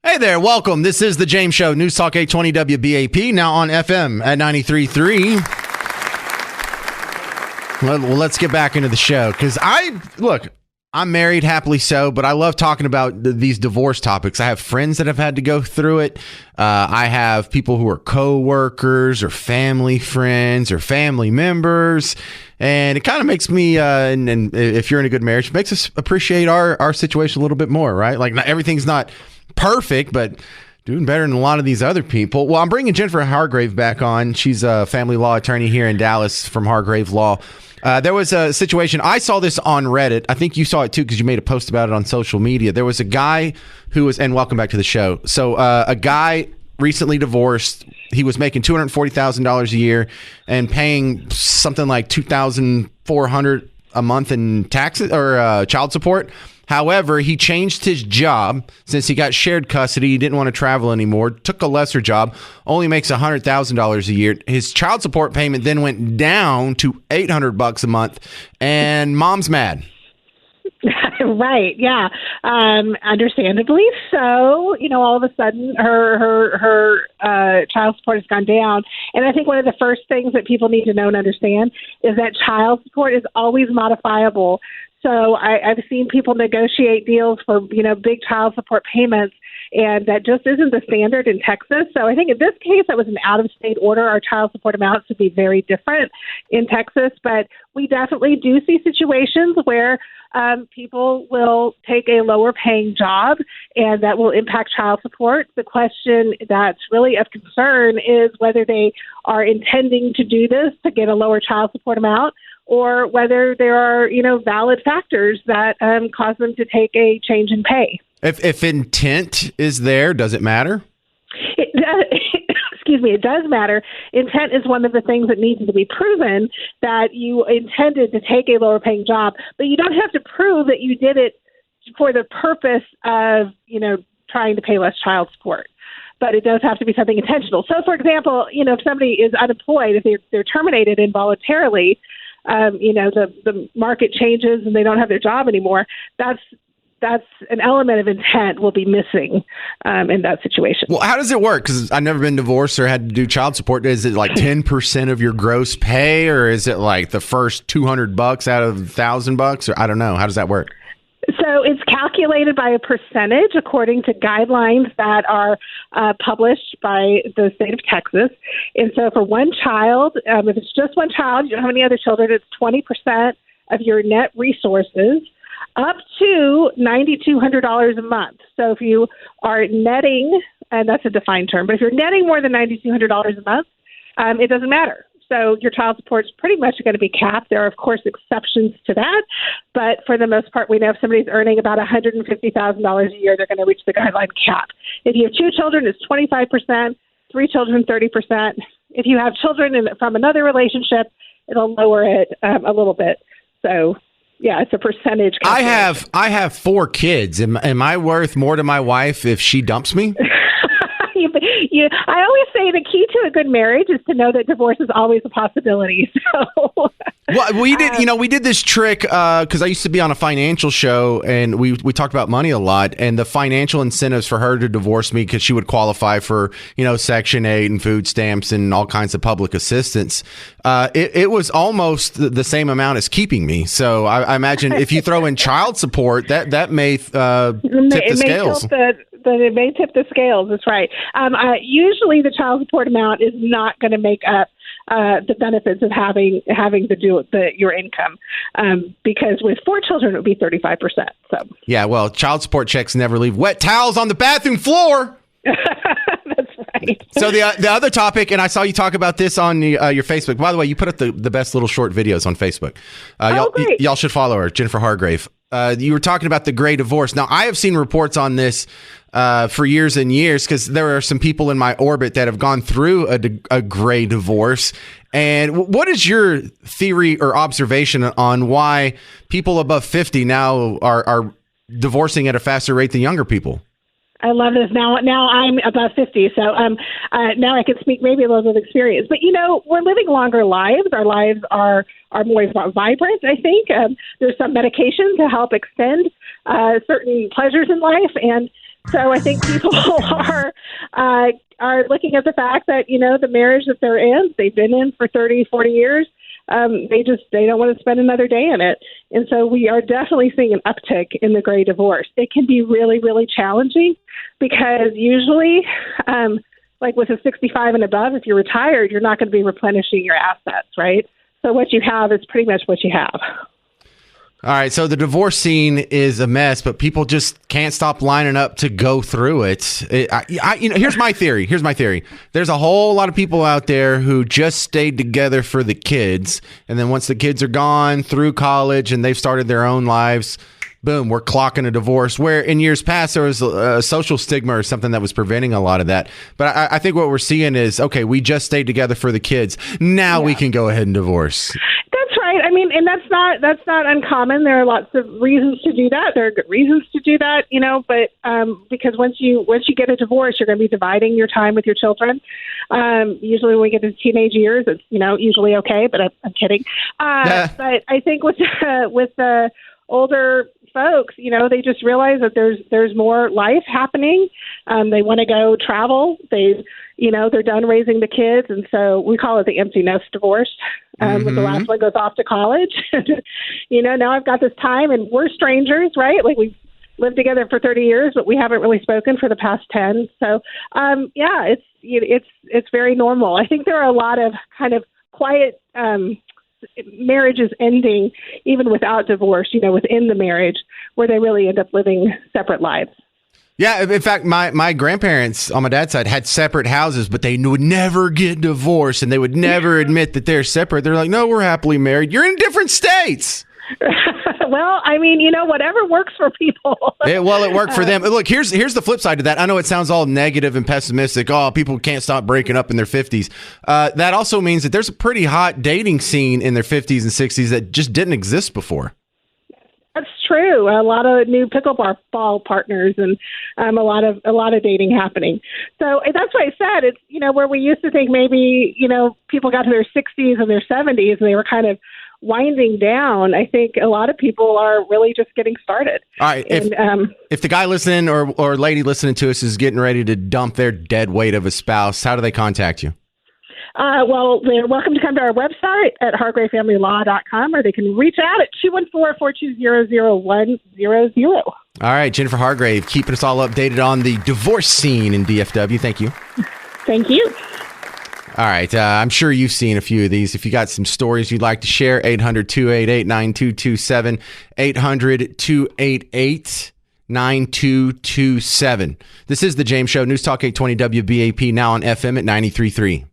Hey there, welcome. This is the James Show, News Talk 820 WBAP, now on FM at 93.3. Well, let's get back into the show, because I'm married, happily so, but I love talking about these divorce topics. I have friends that have had to go through it. I have people who are co-workers or family friends or family members, and it kind of makes me, and if you're in a good marriage, it makes us appreciate our situation a little bit more, right? Like, everything's not perfect, but doing better than a lot of these other people. Well, I'm bringing Jennifer Hargrave back on. She's a family law attorney here in Dallas from Hargrave Law. There was a situation. I saw this on Reddit. I think you saw it too, because you made a post about it on social media. There was a guy who was, and welcome back to the show. So a guy recently divorced. He was making $240,000 a year and paying something like $2,400 a month in taxes or child support. However, he changed his job since he got shared custody. He didn't want to travel anymore, took a lesser job, only makes $100,000 a year. His child support payment then went down to $800 a month, and mom's mad. Right. Yeah. Understandably so. All of a sudden her child support has gone down. And I think one of the first things that people need to know and understand is that child support is always modifiable. So I've seen people negotiate deals for, big child support payments, and that just isn't the standard in Texas. So I think in this case, that was an out-of-state order. Our child support amounts would be very different in Texas, but we definitely do see situations where people will take a lower-paying job, and that will impact child support. The question that's really of concern is whether they are intending to do this to get a lower child support amount, or whether there are, valid factors that cause them to take a change in pay. If intent is there, does it matter? Excuse me, it does matter. Intent is one of the things that needs to be proven, that you intended to take a lower paying job, but you don't have to prove that you did it for the purpose of, trying to pay less child support. But it does have to be something intentional. So, for example, if somebody is unemployed, if they're terminated involuntarily, the market changes and they don't have their job anymore, that's an element of intent will be missing in that situation. Well, how does it work? Because I've never been divorced or had to do child support. Is it like 10% of your gross pay, or is it like the first $200 out of $1,000? Or I don't know. How does that work? So it's calculated by a percentage according to guidelines that are published by the state of Texas. And so for one child, if it's just one child, you don't have any other children, it's 20% of your net resources up to $9,200 a month. So if you are netting, and that's a defined term, but if you're netting more than $9,200 a month, it doesn't matter. So your child support is pretty much going to be capped. There are, of course, exceptions to that. But for the most part, we know if somebody's earning about $150,000 a year, they're going to reach the guideline cap. If you have two children, it's 25%, three children, 30%. If you have children from another relationship, it'll lower it a little bit. So, yeah, it's a percentage. I have 4 kids. Am I worth more to my wife if she dumps me? I always say the key to a good marriage is to know that divorce is always a possibility. So, well, we did this trick because I used to be on a financial show, and we talked about money a lot, and the financial incentives for her to divorce me because she would qualify for Section 8 and food stamps and all kinds of public assistance. It was almost the same amount as keeping me. So I imagine if you throw in child support, that may tip the scales. It may tip the scales. That's right. Usually, the child support amount is not going to make up the benefits of having to do with your income, because with 4 children, it would be 35%. So yeah, well, child support checks never leave wet towels on the bathroom floor. That's right. So the other topic, and I saw you talk about this on your Facebook. By the way, you put up the best little short videos on Facebook. Y'all should follow her, Jennifer Hargrave. You were talking about the gray divorce. Now, I have seen reports on this for years and years, because there are some people in my orbit that have gone through a gray divorce. And what is your theory or observation on why people above 50 now are divorcing at a faster rate than younger people? I love this. Now I'm above 50, so now I can speak maybe a little bit of experience. But, we're living longer lives. Our lives are more vibrant, I think. There's some medication to help extend certain pleasures in life. And So I think people are looking at the fact that, the marriage that they're in, they've been in for 30, 40 years. They don't want to spend another day in it. And so we are definitely seeing an uptick in the gray divorce. It can be really, really challenging because usually, like with a 65 and above, if you're retired, you're not going to be replenishing your assets, right? So what you have is pretty much what you have. All right, so the divorce scene is a mess, but people just can't stop lining up to go through it. Here's my theory. There's a whole lot of people out there who just stayed together for the kids, and then once the kids are gone through college and they've started their own lives, boom, we're clocking a divorce. Where in years past there was a social stigma or something that was preventing a lot of that. But I think what we're seeing is, okay, we just stayed together for the kids. Now we can go ahead and divorce. That's right. I mean, and that's not uncommon. There are lots of reasons to do that. There are good reasons to do that, but because once you get a divorce, you're going to be dividing your time with your children. Usually when we get to teenage years, it's, usually okay, but I'm kidding. But I think with the older folks, they just realize that there's more life happening. They want to go travel. They're done raising the kids. And so we call it the empty nest divorce. When the last one goes off to college, now I've got this time and we're strangers, right? Like we've lived together for 30 years, but we haven't really spoken for the past 10. So, it's very normal. I think there are a lot of kind of quiet, marriages ending even without divorce, within the marriage where they really end up living separate lives. Yeah, in fact, my grandparents on my dad's side had separate houses, but they would never get divorced and they would never admit that they're separate. They're like, no, we're happily married. You're in different states. Well, I mean, whatever works for people. It worked for them. Look, here's the flip side to that. I know it sounds all negative and pessimistic. Oh, people can't stop breaking up in their 50s. That also means that there's a pretty hot dating scene in their 50s and 60s that just didn't exist before. That's true. A lot of new pickleball partners and a lot of dating happening. So that's why I said it's, where we used to think maybe, people got to their 60s and their 70s and they were kind of winding down. I think a lot of people are really just getting started. All right. If the guy listening or lady listening to us is getting ready to dump their dead weight of a spouse, how do they contact you? Well, they're welcome to come to our website at hargravefamilylaw.com, or they can reach out at 214-420-0100. All right, Jennifer Hargrave, keeping us all updated on the divorce scene in DFW. Thank you. Thank you. All right, I'm sure you've seen a few of these. If you got some stories you'd like to share, 800-288-9227, 800-288-9227. This is The James Show, News Talk 820 WBAP, now on FM at 93.3.